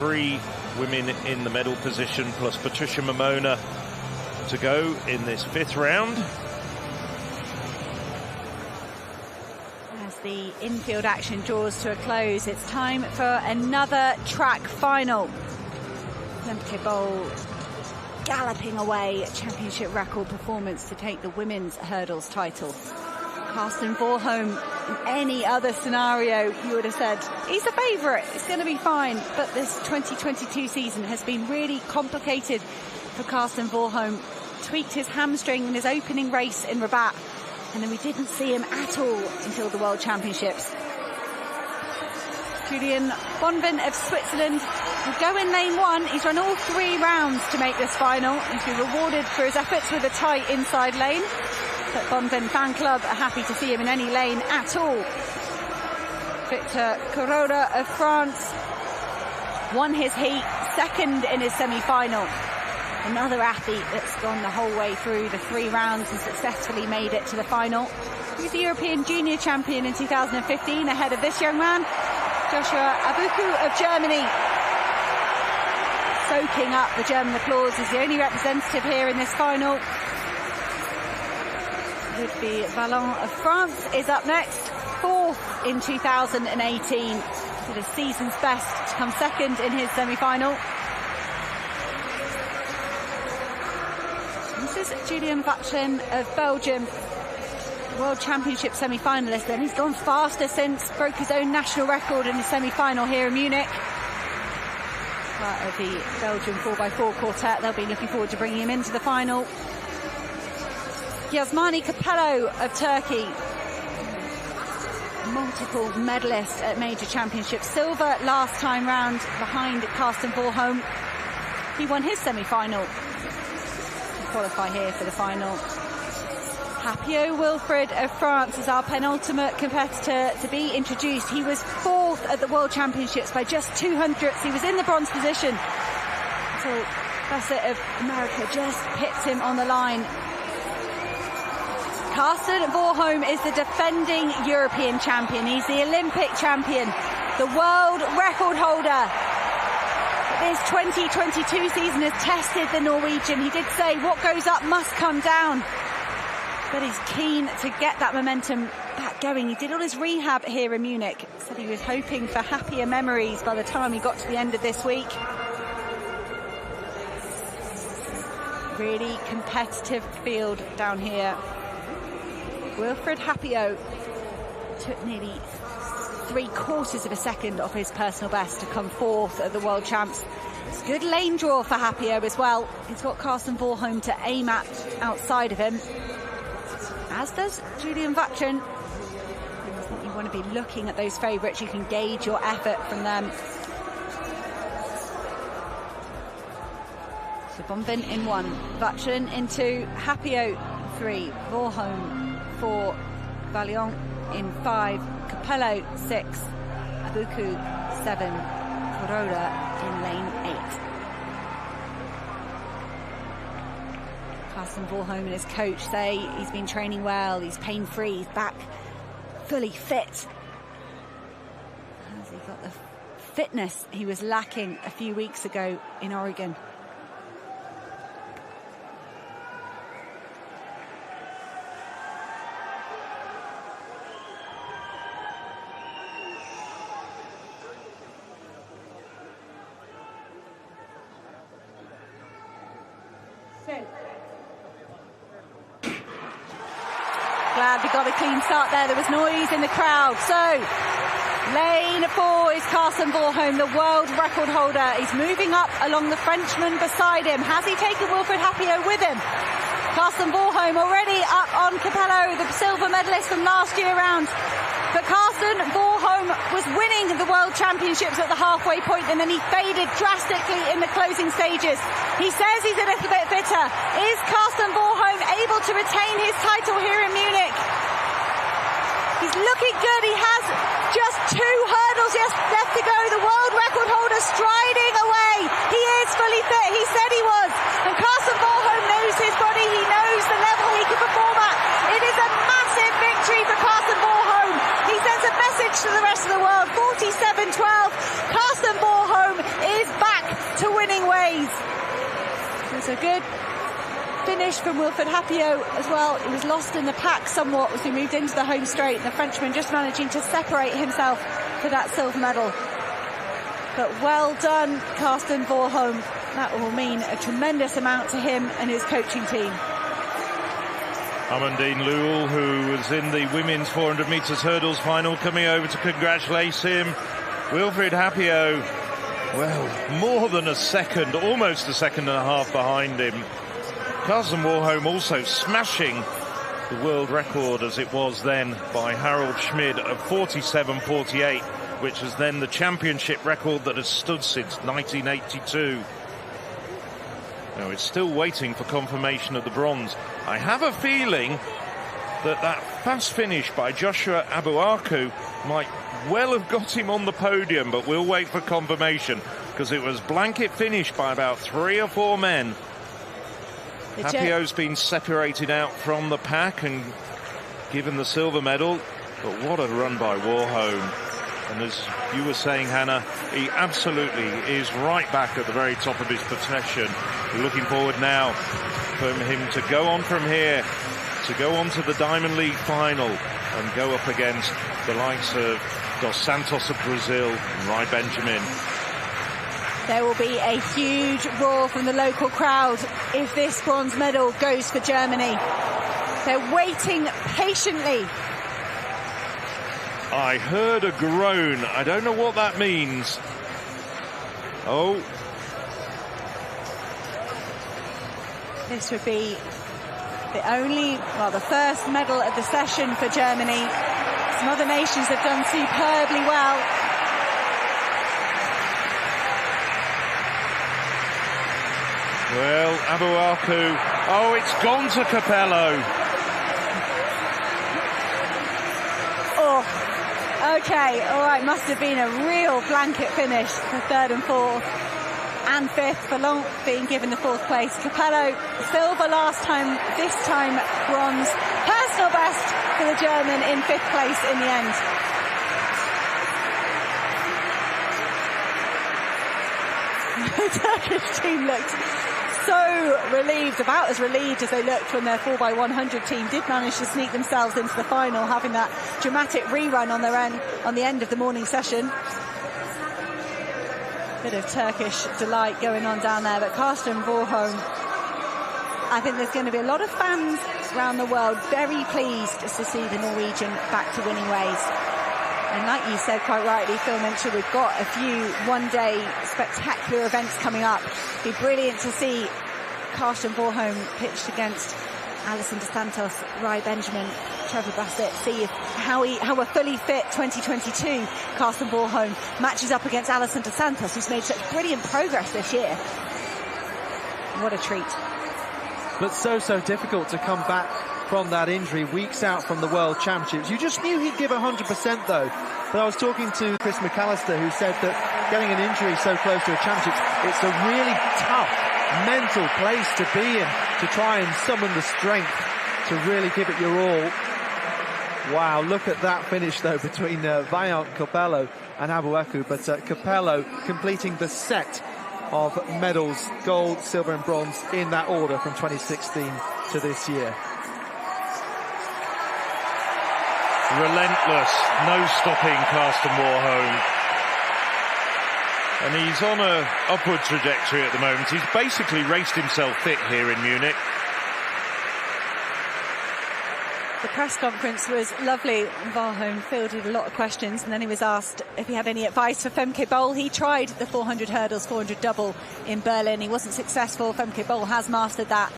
3 women in the medal position, plus Patricia Momona to go in this 5th round. As the infield action draws to a close, it's time for another track final. Olympic Bowl galloping away, championship record performance to take the women's hurdles title. Karsten WARHOLM, in any other scenario, you would have said, he's a favourite, it's going to be fine. But this 2022 season has been really complicated for Karsten WARHOLM. Tweaked his hamstring in his opening race in Rabat, and then we didn't see him at all until the World Championships. Julian Bonvin of Switzerland will go in lane 1. He's run all 3 rounds to make this final. He's been rewarded for his efforts with a tight inside lane. But Bonvin fan club are happy to see him in any lane at all. Victor Corona of France won his heat, 2nd in his semi-final. Another athlete that's gone the whole way through the 3 rounds and successfully made it to the final. He's the European Junior Champion in 2015, ahead of this young man, Joshua Abuku of Germany. Soaking up the German applause. He's the only representative here in this final. Would be Vallon of France is up next, 4th in 2018. Did a season's best to come 2nd in his semi-final. This is Julian Vachlen of Belgium, World Championship semi-finalist, and he's gone faster since, broke his own national record in the semi-final here in Munich. Part of the Belgian 4x4 quartet, they'll be looking forward to bringing him into the final. Yasmani Capello of Turkey, multiple medalist at major championships, silver last time round behind Karsten WARHOLM. He won his semi-final to qualify here for the final. Hapio Wilfred of France is our penultimate competitor to be introduced. He was 4th at the World Championships by just 200ths. He was in the bronze position until Bassett of America just pipped him on the line. Karsten WARHOLM is the defending European champion. He's the Olympic champion, the world record holder. This 2022 season has tested the Norwegian. He did say what goes up must come down, but he's keen to get that momentum back going. He did all his rehab here in Munich. Said he was hoping for happier memories by the time he got to the end of this week. Really competitive field down here. Wilfred Hapio took nearly 3/4 of a second off his personal best to come 4th at the World Champs. It's a good lane draw for Hapio as well. He's got Karsten WARHOLM to aim at outside of him, as does Julian Vachlen. I think you want to be looking at those favourites. You can gauge your effort from them. So Bonvin in 1, Vachlen in 2, Hapio 3, WARHOLM 4, Vallon in 5, Capello 6, Abuku 7, Corona in lane 8. Karsten WARHOLM and his coach say he's been training well, he's pain-free, he's back fully fit. Has he got the fitness he was lacking a few weeks ago in Oregon? Glad we got a clean start there. There was noise in the crowd. So, lane 4 is Karsten WARHOLM, the world record holder. He's moving up along the Frenchman beside him. Has he taken Wilfred Hapio with him? Karsten WARHOLM already up on Capello, the silver medalist from last year round. But Karsten WARHOLM was winning the World Championships at the halfway point, and then he faded drastically in the closing stages. He says he's a little bit bitter. Is Karsten WARHOLM able to retain his title here in Munich? He's looking good. He has just 2 hurdles left to go. The world record holder striding away. He is fully fit. He said he was. And Karsten WARHOLM knows his body. He knows the level he can perform at. It is a massive victory for Karsten WARHOLM. He sends a message to the rest of the world. 47-12. Karsten WARHOLM is It's a good finish from Wilfred Hapio as well. He was lost in the pack somewhat as he moved into the home straight, and the Frenchman just managing to separate himself for that silver medal. But well done, Karsten WARHOLM. That will mean a tremendous amount to him and his coaching team. Amandine Lewell, who was in the women's 400 metres hurdles final, coming over to congratulate him. Wilfred Hapio, well, more than a second, almost a second and a half behind him. Karsten WARHOLM also smashing the world record as it was then by Harold Schmid of 47.48, which is then the championship record that has stood since 1982. Now it's still waiting for confirmation of the bronze. I have a feeling that that fast finish by Joshua Abuaku might well have got him on the podium, but we'll wait for confirmation, because it was blanket finish by about 3 or 4 men. Hapio's been separated out from the pack and given the silver medal, but what a run by WARHOLM. And as you were saying, Hannah, he absolutely is right back at the very top of his procession. We're looking forward now for him to go on from here, to go on to the Diamond League final and go up against the likes of Dos Santos of Brazil and Rai Benjamin. There will be a huge roar from the local crowd if this bronze medal goes for Germany. They're waiting patiently. I heard a groan. I don't know what that means. Oh. This would be the first medal of the session for Germany. Some other nations have done superbly well. Well, Abuaku. Oh, it's gone to Capello. Oh, okay, all right, must have been a real blanket finish for 3rd and 4th. And 5th for Long being given the 4th place. Capello, silver last time, this time bronze. Personal best for the German in 5th place in the end. The Turkish team looked so relieved, about as relieved as they looked when their 4x100 team did manage to sneak themselves into the final, having that dramatic rerun on the end of the morning session. Bit of Turkish delight going on down there, but Karsten WARHOLM, I think there's going to be a lot of fans around the world very pleased to see the Norwegian back to winning ways. And like you said quite rightly, Phil mentioned, we've got a few one-day spectacular events coming up. It'd be brilliant to see Karsten WARHOLM pitched against Alison Dos Santos, Rai Benjamin, Trevor Bassett, see how a fully fit 2022 Karsten WARHOLM matches up against Alison Dos Santos, who's made such brilliant progress this year. What a treat. But so difficult to come back from that injury, weeks out from the World Championships. You just knew he'd give 100% though. But I was talking to Chris McAllister, who said that getting an injury so close to a championship, it's a really tough mental place to be in, to try and summon the strength to really give it your all. Wow, look at that finish though between Vaillant Capello and Abuaku. But Capello completing the set of medals, gold, silver and bronze in that order from 2016 to this year. Relentless, no stopping Karsten WARHOLM. And he's on an upward trajectory at the moment. He's basically raced himself fit here in Munich. The press conference was lovely. WARHOLM fielded a lot of questions, and then he was asked if he had any advice for Femke Bol. He tried the 400 hurdles, 400 double in Berlin. He wasn't successful. Femke Bol has mastered that.